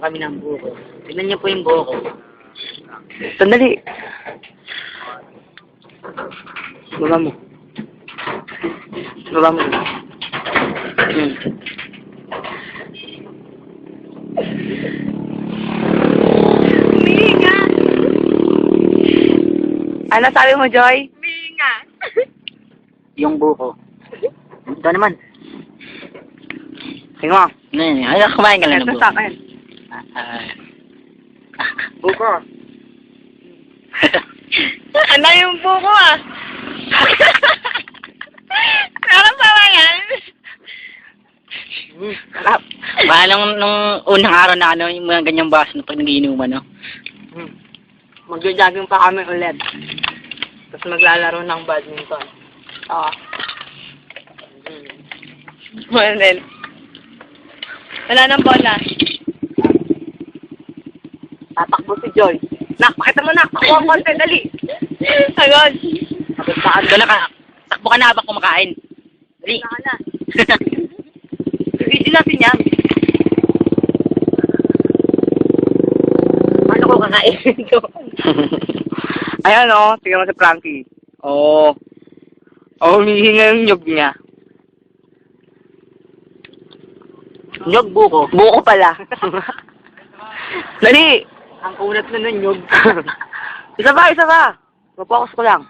pa kami ng buko. Tignan niyo po yung buko. Sandali. Baba mo. Baba mo. Minga! Ano sabi mo, Joy? Minga! Yung buko. Ito naman. Tingnan mo. Ay, kumain ka lang ng Ito buko. sa akin. Buko. Ano yung buko ah? Parang sama yan. Sarap. Baka nung unang araw na ano, yung mga ganyang baso na pag nagiinuman, no? Magja-jogging pa kami ulit. Tapos maglalaro ng badminton. Oo. Well, then. Wala nang bola. Tatakbo si Joy. Nak, pakita mo nak. Ako ang konti, dali. Agad. Saan doon na ka? Takbo ka na habang kumakain. Dali. Wala ka na. Video natin yan. Paano ko kakain ito? Ayan o, tingnan mo si Frankie. Oo. Oh, humihinga yung nyog niya. Nyog buko. Buko pala. Dali! Ang kunat na nun nyog. Isa pa, isa pa. Focus ko lang.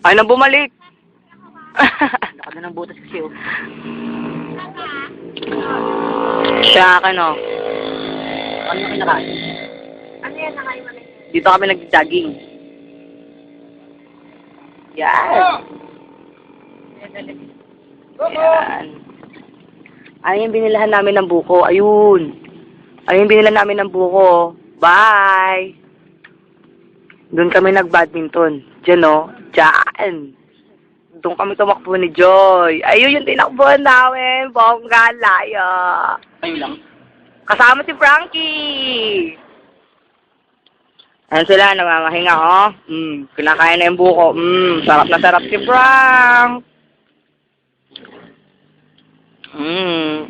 Ay, nang bumalik. Laka na ng butas kasi, oh. Siya akin o. Ano na kinakain? Ano yan nakain mo na? Dito kami nag-jogging. Yan. Yan. Ayun yung binilahan namin ng buko. Ayun. Ayun yung binilahan namin ng buko. Bye! Doon kami nag-badminton. Diyan o. Diyan. Doon kami tumakbo ni Joy. Ayun yung tinakbuhan namin. Bongga, laya. Ayun lang. Kasama si Frankie. Ayan sila, namamahinga, oh. Kinakain na yung buko. Sarap na sarap si Frank.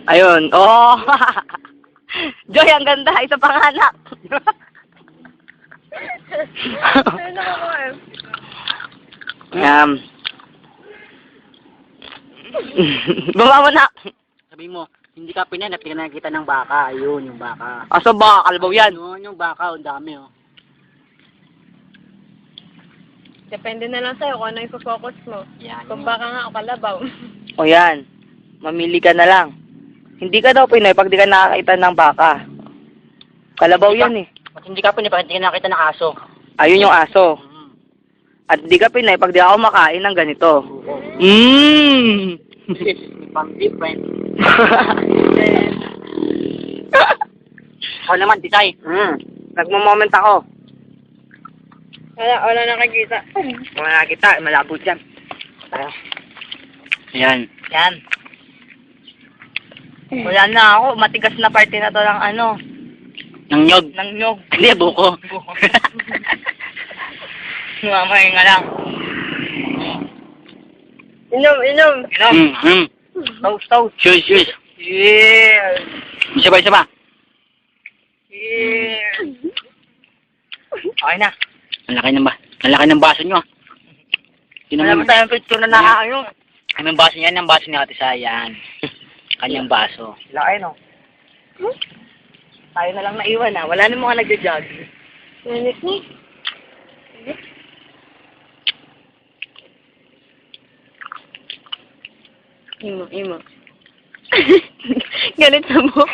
Ayun. Oh. Joy, ang ganda. Isa pang anak. Ano ako eh? Baba mo na. Sabi mo, hindi ka pinanap, tingnan kita ng baka. Ayun, yung baka. Aso ba? Kalbaw yan. Yun, yung baka, ang dami, oh. Depende na lang sa'yo kung ano yung focus mo. Yan. Kung baka nga o kalabaw. O yan. Mamili ka na lang. Hindi ka daw Pinoy pag di ka nakakita ng baka. Kalabaw yan eh. At hindi ka pinanap, hindi ka nakita ng aso. Ayun yung aso. At di ka Pinoy pag di ako makain ng ganito. Pang different. Ako naman, Tisay. Nagmo-moment ako. Wala nakikita. Kung nakakita, malabo dyan. Tayo. Yan. Yan. Wala na ako. Matigas na parte na to ng ano. Ng nyog. Ng nyog. Hindi, buko. Mamahinga lang. Inom. Inom. Toast, toast. Shoes. Yeah. Isa pa. Yeah. Okay na. Ang laki ng baso nyo, ah. Alam mo tayong picture na nakakayo. Anong baso niya? Ang baso ni Ate Sayan. Kanyang baso. Laki, no? Tayo na lang naiwan, ha? Wala na mga nagja-jog. Nanik ni. Imo. Galit sa buko.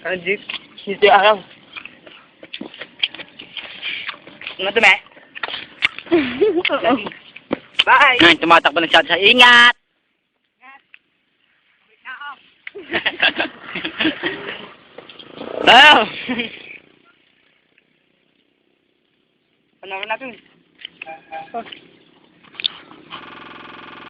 Ano, Jeep? Hindi alam. Ano to, me? Oo. Bye! Ngayon, tumatakbo ng sa ingat! Ah! Ano natin?